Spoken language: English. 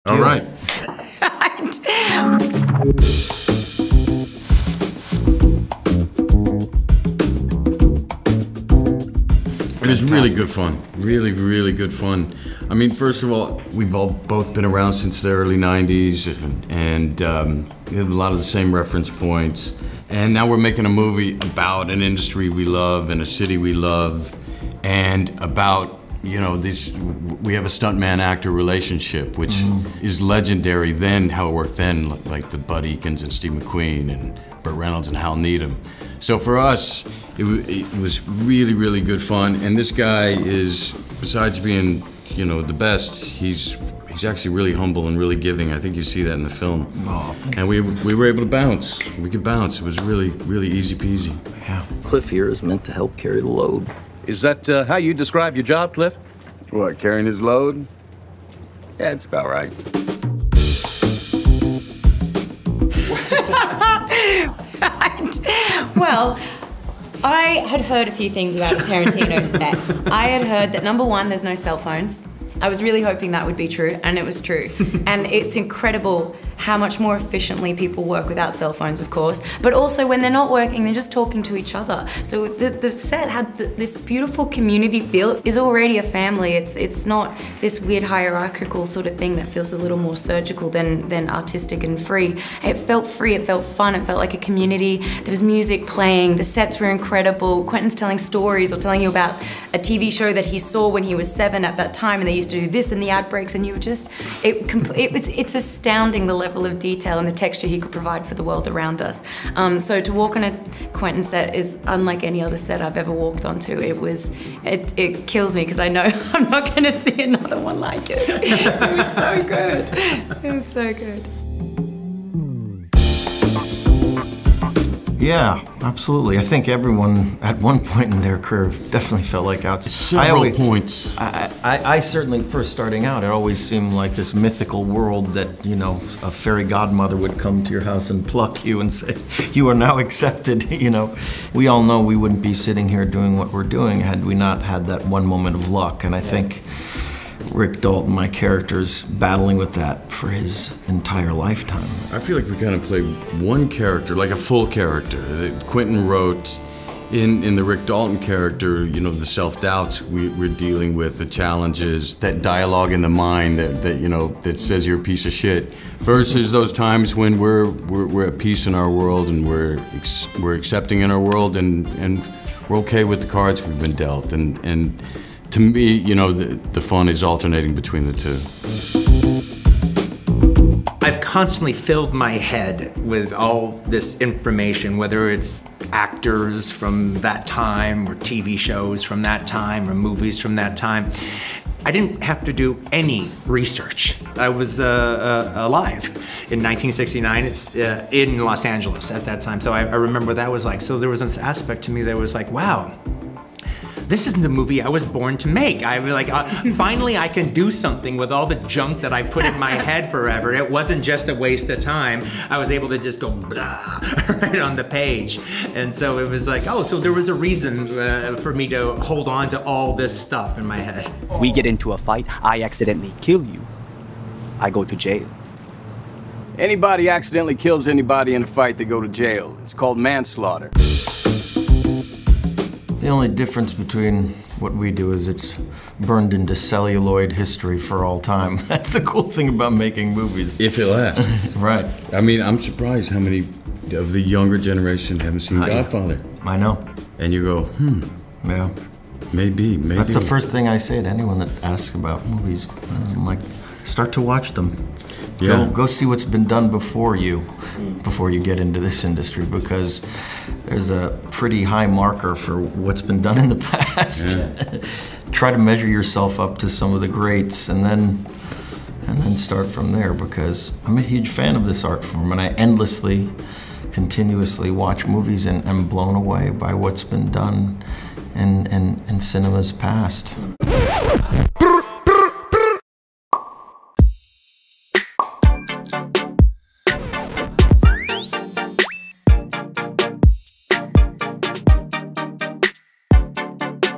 All right. It was really good fun. Really, really good fun. I mean, first of all, we've all both been around since the early 90s, and we have a lot of the same reference points. And now we're making a movie about an industry we love and a city we love, and about, you know, we have a stuntman-actor relationship, which is legendary then, how it worked then, like with Bud Ekins and Steve McQueen and Burt Reynolds and Hal Needham. So for us, it was really, really good fun. And this guy is, besides being, you know, the best, he's actually really humble and really giving. I think you see that in the film. Oh, and we were able to bounce. We could bounce. It was really, really easy peasy. yeah. Cliff here is meant to help carry the load. Is that how you describe your job, Cliff? What, carrying his load? Yeah, it's about right. Well, I had heard a few things about a Tarantino set. I had heard that number one, there's no cell phones. I was really hoping that would be true, and it was true. And it's incredible how much more efficiently people work without cell phones, of course, but also when they're not working, they're just talking to each other. So the set had this beautiful community feel. It's already a family. It's not this weird hierarchical sort of thing that feels a little more surgical than artistic and free. It felt free, it felt fun, it felt like a community. There was music playing, the sets were incredible. Quentin's telling stories or telling you about a TV show that he saw when he was 7 at that time, and they used to do this in the ad breaks, and you were just, it's astounding the level of detail and the texture he could provide for the world around us. So to walk on a Quentin set is unlike any other set I've ever walked onto. It kills me because I know I'm not going to see another one like it. It was so good. It was so good. Yeah, absolutely. I think everyone at one point in their career definitely felt like outside. Several points. I certainly, first starting out, it always seemed like this mythical world that, you know, a fairy godmother would come to your house and pluck you and say, you are now accepted, you know. We all know we wouldn't be sitting here doing what we're doing had we not had that one moment of luck. And I think Rick Dalton, my character's battling with that for his entire lifetime. I feel like we kind of played one character, like a full character, that Quentin wrote. In the Rick Dalton character, you know, the self-doubts we're dealing with, the challenges, that dialogue in the mind that you know, that says you're a piece of shit, versus those times when we're at peace in our world and we're accepting in our world and we're okay with the cards we've been dealt. And to me, you know, the fun is alternating between the two. I've constantly filled my head with all this information, whether it's actors from that time, or TV shows from that time, or movies from that time. I didn't have to do any research. I was alive in 1969 in Los Angeles at that time, so I remember what that was like. So there was this aspect to me that was like, wow, this isn't the movie I was born to make. I was like, finally I can do something with all the junk that I put in my head forever. It wasn't just a waste of time. I was able to just go blah right on the page. And so it was like, oh, so there was a reason for me to hold on to all this stuff in my head. We get into a fight, I accidentally kill you, I go to jail. Anybody accidentally kills anybody in a fight, they go to jail. It's called manslaughter. The only difference between what we do is it's burned into celluloid history for all time. That's the cool thing about making movies. If it lasts. Right. I mean, I'm surprised how many of the younger generation haven't seen Godfather. I know. And you go, Yeah. maybe. That's the first thing I say to anyone that asks about movies. I'm like, start to watch them. Yeah. Go see what's been done before you get into this industry, because there's a pretty high marker for what's been done in the past. Yeah. Try to measure yourself up to some of the greats, and then start from there, because I'm a huge fan of this art form, and I endlessly, continuously watch movies and am blown away by what's been done in cinema's past.